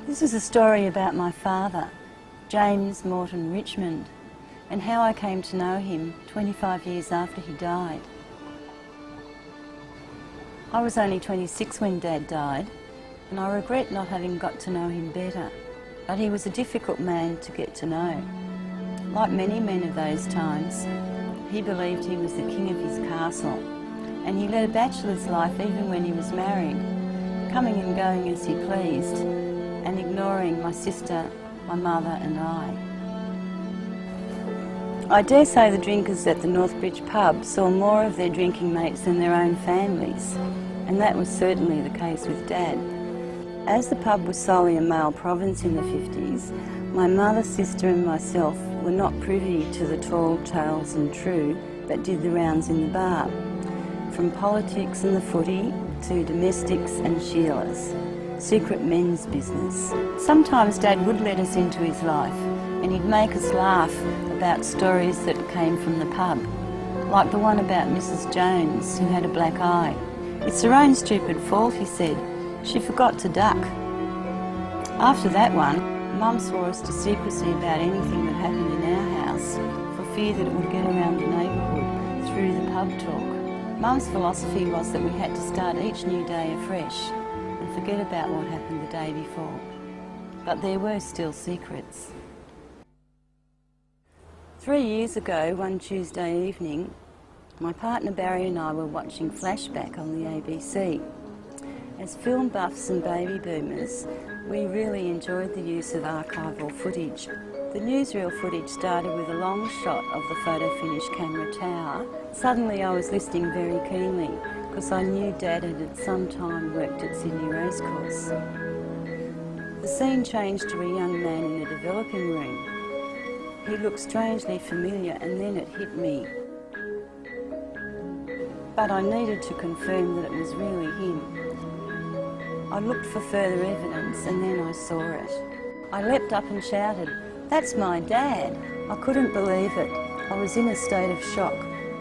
This is a story about my father, James Morton Richmond, and how I came to know him 25 years after he died. I was only 26 when Dad died, and I regret not having got to know him better, but he was a difficult man to get to know. Like many men of those times, he believed he was the king of his castle, and he led a bachelor's life even when he was married, coming and going as he pleased, and ignoring my sister, my mother and I dare say the drinkers at the Northbridge pub saw more of their drinking mates than their own families, and that was certainly the case with Dad. As the pub was solely a male province in the 50s, my mother, sister and myself were not privy to the tall tales and true that did the rounds in the bar, from politics and the footy to domestics and Sheilas, secret men's business. Sometimes Dad would let us into his life, and he'd make us laugh about stories that came from the pub, like the one about Mrs. Jones, who had a black eye. It's her own stupid fault, he said. She forgot to duck. After that one, Mum swore us to secrecy about anything that happened in our house, for fear that it would get around the neighbourhood through the pub talk. Mum's philosophy was that we had to start each new day afresh and forget about what happened the day before. But there were still secrets. 3 years ago, one Tuesday evening, my partner Barry and I were watching Flashback on the ABC. As film buffs and baby boomers, we really enjoyed the use of archival footage. The newsreel footage started with a long shot of the photo finish camera tower. Suddenly I was listening very keenly because I knew Dad had at some time worked at Sydney Racecourse. The scene changed to a young man in a developing room. He looked strangely familiar, and then it hit me. But I needed to confirm that it was really him. I looked for further evidence, and then I saw it. I leapt up and shouted, "That's my Dad!" I couldn't believe it. I was in a state of shock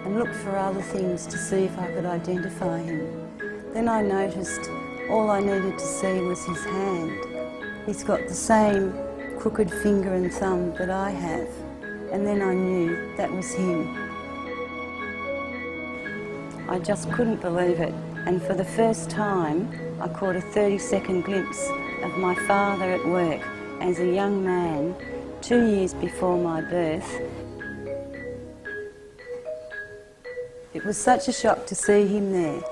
and looked for other things to see if I could identify him. Then I noticed all I needed to see was his hand. He's got the same crooked finger and thumb that I have, and then I knew that was him. I just couldn't believe it, and for the first time I caught a 30-second glimpse of my father at work as a young man 2 years before my birth. It was such a shock to see him there,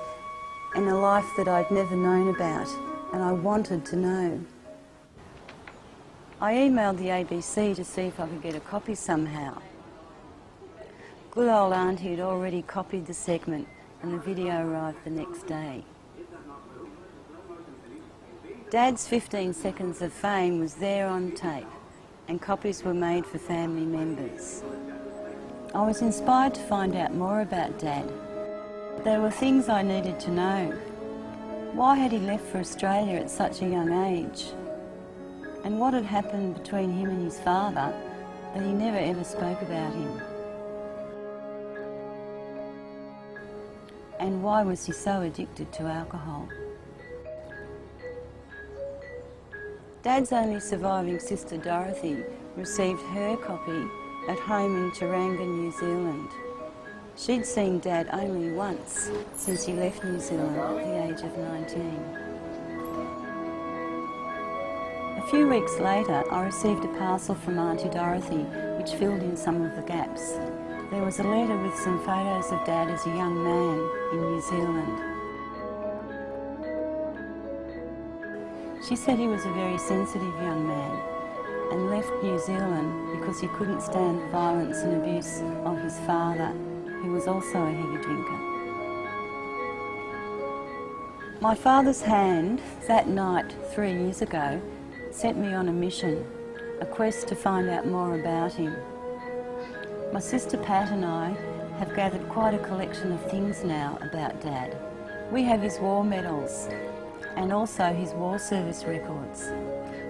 and a life that I'd never known about, and I wanted to know. I emailed the ABC to see if I could get a copy somehow. Good old Auntie had already copied the segment, and the video arrived the next day. Dad's 15 seconds of fame was there on tape, and copies were made for family members. I was inspired to find out more about Dad. There were things I needed to know. Why had he left for Australia at such a young age? And what had happened between him and his father that he never ever spoke about him? And why was he so addicted to alcohol? Dad's only surviving sister Dorothy received her copy at home in Tauranga, New Zealand. She'd seen Dad only once since he left New Zealand at the age of 19. A few weeks later, I received a parcel from Auntie Dorothy which filled in some of the gaps. There was a letter with some photos of Dad as a young man in New Zealand. She said he was a very sensitive young man and left New Zealand because he couldn't stand the violence and abuse of his father, who was also a heavy drinker. My father's hand that night 3 years ago sent me on a mission, a quest to find out more about him. My sister Pat and I have gathered quite a collection of things now about Dad. We have his war medals and also his war service records.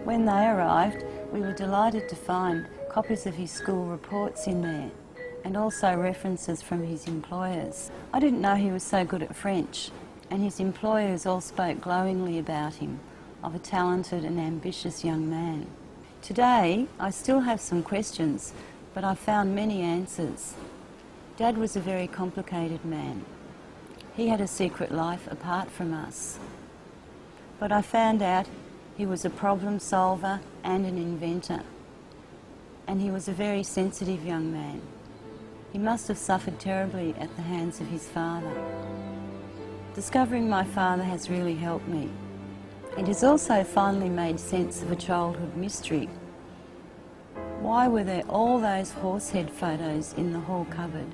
When they arrived, we were delighted to find copies of his school reports in there and also references from his employers. I didn't know he was so good at French, and his employers all spoke glowingly about him, of a talented and ambitious young man. Today, I still have some questions, but I found many answers. Dad was a very complicated man. He had a secret life apart from us. But I found out he was a problem solver and an inventor. And he was a very sensitive young man. He must have suffered terribly at the hands of his father. Discovering my father has really helped me. It has also finally made sense of a childhood mystery. Why were there all those horsehead photos in the hall cupboard?